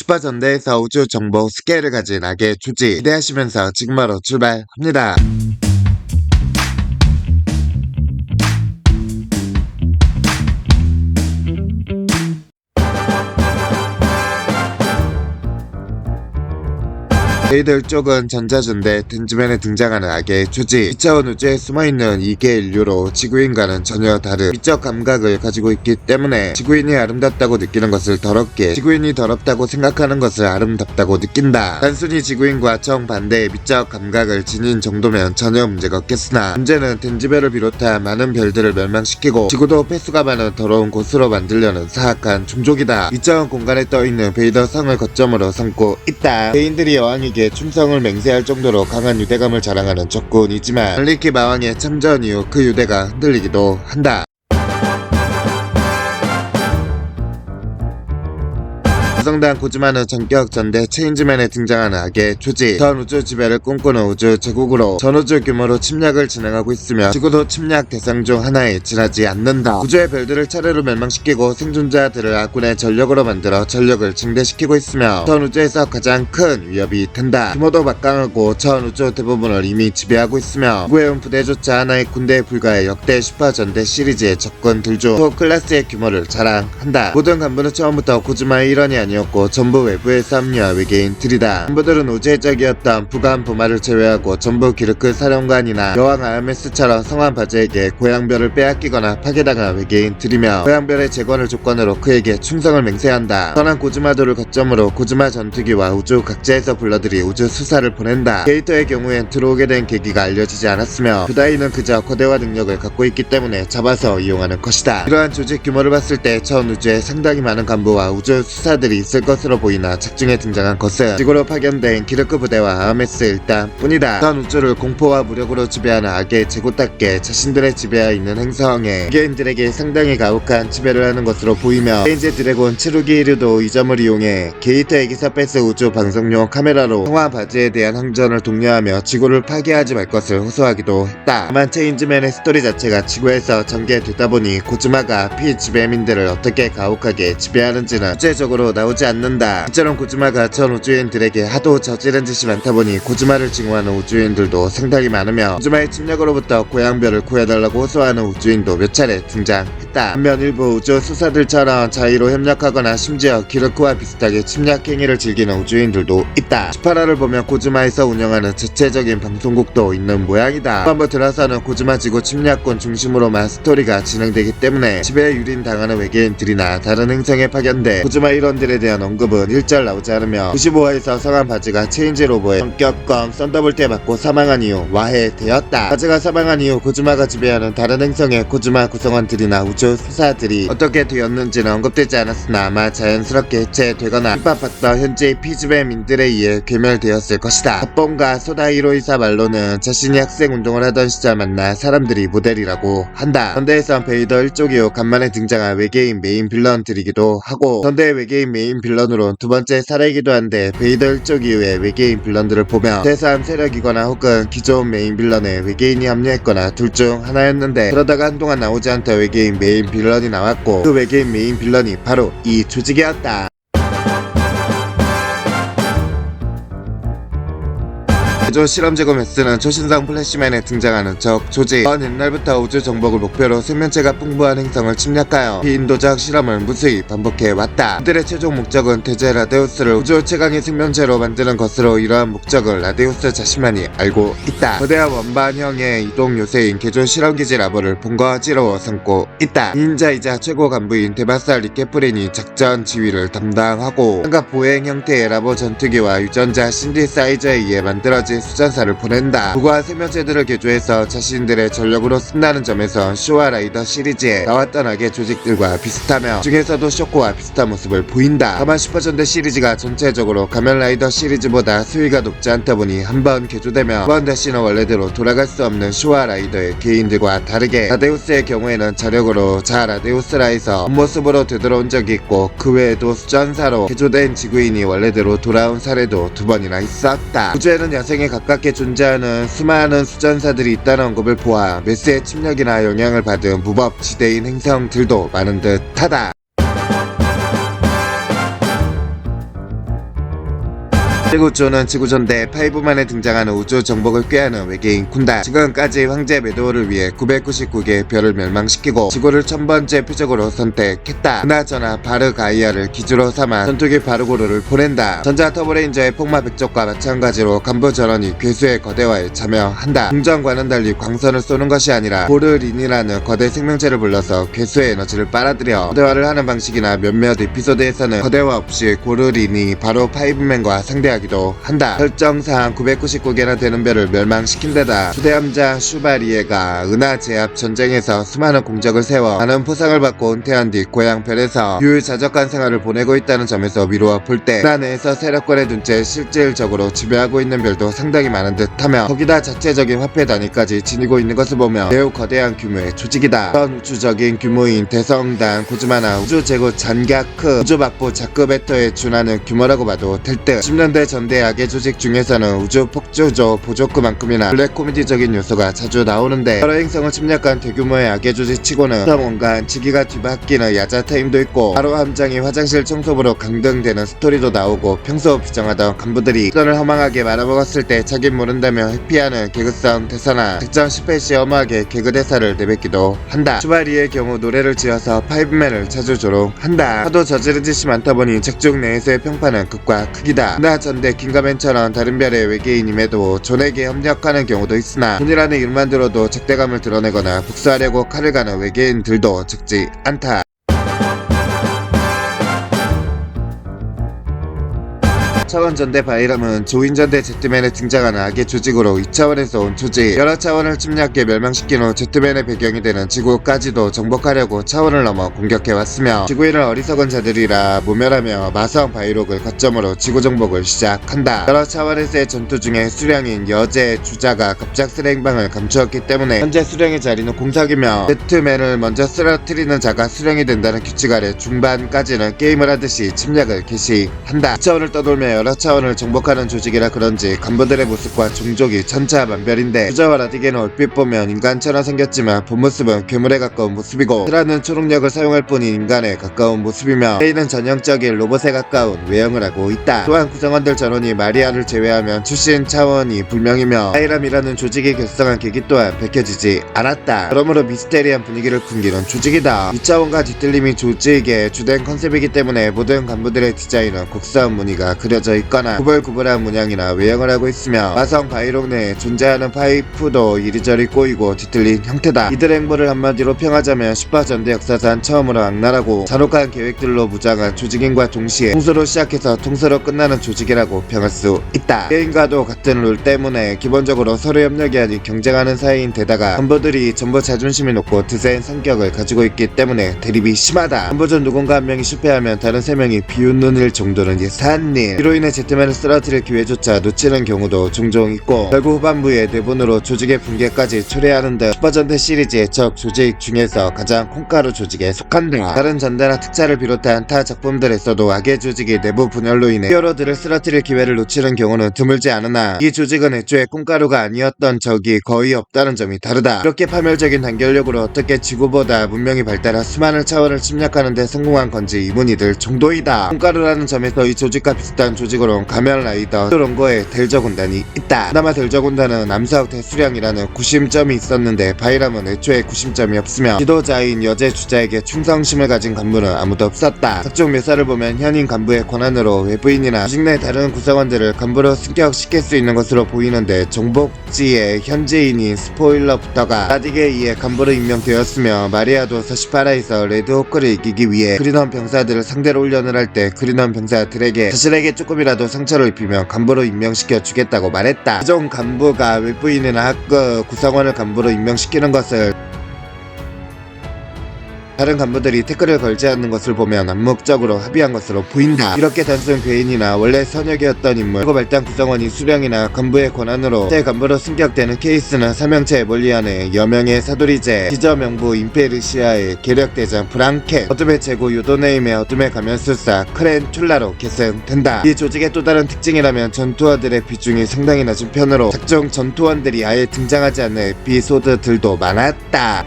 슈퍼전대에서 우주 정보 스케일을 가진 악의 초지 기대하시면서 지금 바로 출발합니다. 베이더 쪽은 전자전대 덴즈맨에 등장하는 악의 초지 2차원 우주에 숨어있는 이계 인류로 지구인과는 전혀 다른 미적 감각을 가지고 있기 때문에 지구인이 아름답다고 느끼는 것을 더럽게, 지구인이 더럽다고 생각하는 것을 아름답다고 느낀다. 단순히 지구인과 정반대의 미적 감각을 지닌 정도면 전혀 문제가 없겠으나 문제는 덴즈벨을 비롯한 많은 별들을 멸망시키고 지구도 폐수가 많은 더러운 곳으로 만들려는 사악한 종족이다. 2차원 공간에 떠있는 베이더 성을 거점으로 삼고 있다. 개인들이 여왕에게 충성을 맹세할 정도로 강한 유대감을 자랑하는 적군이지만 알리키 마왕의 참전 이후 그 유대가 흔들리기도 한다. 구성단 고즈마는 전격 전대 체인지맨에 등장하는 악의 초지 전 우주 지배를 꿈꾸는 우주 제국으로 전우주 규모로 침략을 진행하고 있으며 지구도 침략 대상 중 하나에 지나지 않는다. 우주의 별들을 차례로 멸망시키고 생존자들을 아군의 전력으로 만들어 전력을 증대시키고 있으며 전 우주에서 가장 큰 위협이 된다. 규모도 막강하고 전 우주 대부분을 이미 지배하고 있으며 구해온 부대조차 하나의 군대에 불과해 역대 슈퍼 전대 시리즈의 적군들 중 톱 클래스의 규모를 자랑한다. 모든 간부는 처음부터 고즈마의 일원이 아니었고 전부 외부에서 합류한 외계인들이다. 간부들은 우주의적이었던 부간 부마를 제외하고 전부 기르크 사령관이나 여왕 아야메스처럼 성한 바제에게 고향별을 빼앗기거나 파괴당한 외계인들이며 고향별의 재건을 조건으로 그에게 충성을 맹세한다. 선한 고즈마도를 거점으로 고즈마 전투기와 우주 각지에서 불러들이 우주 수사를 보낸다. 게이터의 경우엔 들어오게 된 계기가 알려지지 않았으며 부다이는 그저 거대화 능력을 갖고 있기 때문에 잡아서 이용하는 것이다. 이러한 조직 규모를 봤을 때 전 우주에 상당히 많은 간부와 우주 수사들이 있을 것으로 보이나 작중에 등장한 것은 지구로 파견된 기르크 부대와 아메스 일단 뿐이다. 전 우주를 공포와 무력으로 지배하는 악의 제국답게 자신들의 지배하에 있는 행성에 개인들에게 상당히 가혹한 지배를 하는 것으로 보이며 레인지 드래곤 치루기 이르도 이 점을 이용해 게이트 에기사패스 우주 방송용 카메라로 성화 바지에 대한 항전을 독려하며 지구를 파괴하지 말 것을 호소하기도 했다. 다만 체인지맨의 스토리 자체가 지구에서 전개되다 보니 고즈마가 피지배민들을 어떻게 가혹하게 지배하는지는 구체적으로 나오지 않는다. 이처럼 고즈마가 전 우주인들에게 하도 저지른 짓이 많다 보니 고즈마를 증오하는 우주인들도 상당히 많으며 고즈마의 침략으로부터 고향별을 구해달라고 호소하는 우주인도 몇 차례 등장했다. 반면 일부 우주 수사들처럼 자의로 협력하거나 심지어 기르크와 비슷하게 침략 행위를 즐기는 우주인들도 있다. 18화를 보면 고즈마에서 운영하는 자체적인 방송국도 있는 모양이다. 후반부 들어서는 고즈마 지구 침략군 중심으로만 스토리가 진행되기 때문에 지배에 유린당하는 외계인들이나 다른 행성에 파견돼 고즈마 일원들에 대한 언급은 일절 나오지 않으며 95화에서 성한 바즈가 체인지 로보의 성격검 썬더볼트에 맞고 사망한 이후 와해되었다. 바즈가 사망한 이후 고즈마가 지배하는 다른 행성의 고즈마 구성원들이나 우주 수사들이 어떻게 되었는지는 언급되지 않았으나 아마 자연스럽게 해체되거나 핍박받던 현재 피지배민들에 의해 괴멸되었을 것이다. 합본가 소다 히로이사 말로는 자신이 학생운동을 하던 시절 만난 사람들이 모델이라고 한다. 전대에선 베이더 일족 이후 간만에 등장한 외계인 메인 빌런들이기도 하고 전대의 외계인 메인 빌런으론 두 번째 사례이기도 한데 베이더 일족 이후의 외계인 빌런들을 보면 제3 세력이거나 혹은 기존 메인 빌런에 외계인이 합류했거나 둘 중 하나였는데 그러다가 한동안 나오지 않던 외계인 메인 빌런이 나왔고 그 외계인 메인 빌런이 바로 이 조직이었다. 제조 실험제고 메스는 초신성 플래시맨에 등장하는 적 조직. 전 옛날부터 우주 정복을 목표로 생명체가 풍부한 행성을 침략하여 비인도적 실험을 무수히 반복해왔다. 그들의 최종 목적은 대제 라데우스를 우주 최강의 생명체로 만드는 것으로 이러한 목적을 라데우스 자신만이 알고 있다. 거대한 원반형의 이동 요새인 개조 실험기지 라보를 본거지로 삼고 있다. 닌자이자 최고 간부인 데바살 리케프린이 작전 지휘를 담당하고 한각 보행 형태의 라보 전투기와 유전자 신디사이저에 의해 만들어진 수전사를 보낸다. 부과 생명체들을 개조해서 자신들의 전력으로 쓴다는 점에서 쇼와 라이더 시리즈에 나왔던 악의 조직들과 비슷하며 중에서도 쇼코와 비슷한 모습을 보인다. 다만 슈퍼전대 시리즈가 전체적으로 가면라이더 시리즈보다 수위가 높지 않다 보니 한번 개조되면 한번 다시는 원래대로 돌아갈 수 없는 쇼와 라이더의 개인들과 다르게 라데우스의 경우에는 자력으로 자 라데우스라에서 본모습으로 되돌아온 적이 있고 그 외에도 수전사로 개조된 지구인이 원래대로 돌아온 사례도 두 번이나 있었다. 우주에는 야생의 가깝게 존재하는 수많은 수전사들이 있다는 언급을 보아 메스의 침략이나 영향을 받은 무법지대인 행성들도 많은 듯하다. 최고조는 지구전대 5만에 등장하는 우주 정복을 꾀하는 외계인 쿤다. 지금까지 황제 매도를 위해 999개의 별을 멸망시키고 지구를 1000번째 표적으로 선택했다. 그나저나 바르가이아를 기주로 삼아 전투기 바르고르를 보낸다. 전자 터보레인저의 폭마 백적과 마찬가지로 간부 전원이 괴수의 거대화에 참여한다. 궁전과는 달리 광선을 쏘는 것이 아니라 고르린이라는 거대 생명체를 불러서 괴수의 에너지를 빨아들여 거대화를 하는 방식이나 몇몇 에피소드에서는 거대화 없이 고르린이 바로 파이브맨과 상대하기도 한다. 설정상 999개나 되는 별을 멸망시킨 데다 초대함자 슈바리에가 은하 제압 전쟁에서 수많은 공적을 세워 많은 포상을 받고 은퇴한 뒤 고향 별에서 유유자적한 생활을 보내고 있다는 점에서 미루어 볼 때 은하 내에서 세력권의 눈째 실질적으로 지배하고 있는 별도 상당히 많은 듯하며 거기다 자체적인 화폐 단위까지 지니고 있는 것을 보면 매우 거대한 규모의 조직이다. 그런 우주적인 규모인 대성단 고즈마나 우주제국 잔갸크 우주박부 자크베터에 준하는 규모라고 봐도 될 듯. 10년대 전대 악의 조직 중에서는 우주 폭주조 보조크만큼이나 블랙 코미디적인 요소가 자주 나오는데 여러 행성을 침략한 대규모의 악의 조직치고는 온갖 지기가 뒤바뀌는 야자타임도 있고 바로 함장이 화장실 청소부로 강등되는 스토리도 나오고 평소 비정하던 간부들이 수단을 허망하게 말아먹었을 때 자긴 모른다며 회피하는 개그성 대사나 작전 실패 시 허무하게 개그 대사를 내뱉기도 한다. 슈바리의 경우 노래를 지어서 파이브맨을 자주 조롱한다. 하도 저지른 짓이 많다 보니 작중 내에서의 평판은 극과 극이다. 은하 전대 긴가맨처럼 다른 별의 외계인임에도 존에게 협력하는 경우도 있으나 존이라는 이름만 들어도 적대감을 드러내거나 복수하려고 칼을 가는 외계인들도 적지 않다. 차원전대 바이람은 조인전대 제트맨에 등장하는 악의 조직으로 2차원에서 온 조직, 여러 차원을 침략해 멸망시킨 후 제트맨의 배경이 되는 지구까지도 정복하려고 차원을 넘어 공격해왔으며 지구인을 어리석은 자들이라 모멸하며 마성 바이록을 거점으로 지구 정복을 시작한다. 여러 차원에서의 전투 중에 수령인 여제 주자가 갑작스레 행방을 감추었기 때문에 현재 수령의 자리는 공석이며 제트맨을 먼저 쓰러뜨리는 자가 수령이 된다는 규칙 아래 중반까지는 게임을 하듯이 침략을 개시한다. 2차원을 떠돌며 여러 차원을 정복하는 조직이라 그런지 간부들의 모습과 종족이 천차만별인데 주자와 라디게는 얼핏 보면 인간처럼 생겼지만 본모습은 괴물에 가까운 모습이고 트라는 초록력을 사용할 뿐인 인간에 가까운 모습이며 레이는 전형적인 로봇에 가까운 외형을 하고 있다. 또한 구성원들 전원이 마리아를 제외하면 출신 차원이 불명이며 바이람이라는 조직이 결성한 계기 또한 밝혀지지 않았다. 그러므로 미스테리한 분위기를 풍기는 조직이다. 2차원과 뒤틀림이 조직의 주된 컨셉이기 때문에 모든 간부들의 디자인은 곡선 무늬가 그려져 있거나 구불구불한 문양이나 외형을 하고 있으며 마성 바이록 내에 존재하는 파이프도 이리저리 꼬이고 뒤틀린 형태다. 이들의 행보를 한마디로 평하자면 10화 전대 역사상 처음으로 악랄하고 잔혹한 계획들로 무장한 조직인과 동시에 통수로 시작해서 통수로 끝나는 조직이라고 평할 수 있다. 게임과도 같은 룰 때문에 기본적으로 서로 협력이 아닌 경쟁하는 사이인 데다가 간부들이 전부 자존심이 높고 드센 성격을 가지고 있기 때문에 대립이 심하다. 간부 중 누군가 한 명이 실패하면 다른 3명이 비웃는 일 정도는 예사한 일. 이로 인해 제트맨을 쓰러뜨릴 기회조차 놓치는 경우도 종종 있고 결국 후반부에 대본으로 조직의 붕괴까지 초래하는 등 슈퍼전대 시리즈의 적 조직 중에서 가장 콩가루 조직에 속한다. 다른 전대나 특차를 비롯한 타 작품들에서도 악의 조직이 내부 분열로 인해 히어로들을 쓰러뜨릴 기회를 놓치는 경우는 드물지 않으나 이 조직은 애초에 콩가루가 아니었던 적이 거의 없다는 점이 다르다. 이렇게 파멸적인 단결력으로 어떻게 지구보다 문명이 발달한 수많은 차원을 침략하는 데 성공한 건지 의문이 들 정도이다. 콩가루라는 점에서 이 조직과 비슷한 조직으로 가면라이더 롱고의 델저 군단이 있다. 그나마 델저 군단은 암사옥 대수령이라는 구심점이 있었는데 바이람은 애초에 구심점이 없으며 지도자인 여제 주자에게 충성심을 가진 간부는 아무도 없었다. 각종 묘사를 보면 현임 간부의 권한으로 외부인이나 조직 내 다른 구성원들을 간부로 승격시킬 수 있는 것으로 보이는데 정복지의 현지인인 스포일러부터가 라딕에 의해 간부로 임명되었으며 마리아도 48화에서 레드호크를 이기기 위해 그린원 병사들을 상대로 훈련을 할 때 그린원 병사들에게 자신에게 조금이라도 상처를 입히면 간부로 임명시켜 주겠다고 말했다. 기존 간부가 외부인이나 학급 구성원을 간부로 임명시키는 것을 다른 간부들이 태클을 걸지 않는 것을 보면 암묵적으로 합의한 것으로 보인다. 이렇게 단순 괴인이나 원래 선역이었던 인물 그리고 발단 구성원이 수령이나 간부의 권한으로 새 간부로 승격되는 케이스는 삼형체 에볼리안의 여명의 사도리제 지저명부 임페르시아의 계력대장 브랑켓 어둠의 제고 요도네임의 어둠의 가면술사 크렌툴라로 계승된다. 이 조직의 또 다른 특징이라면 전투원들의 비중이 상당히 낮은 편으로 각종 전투원들이 아예 등장하지 않는 에피소드들도 많았다.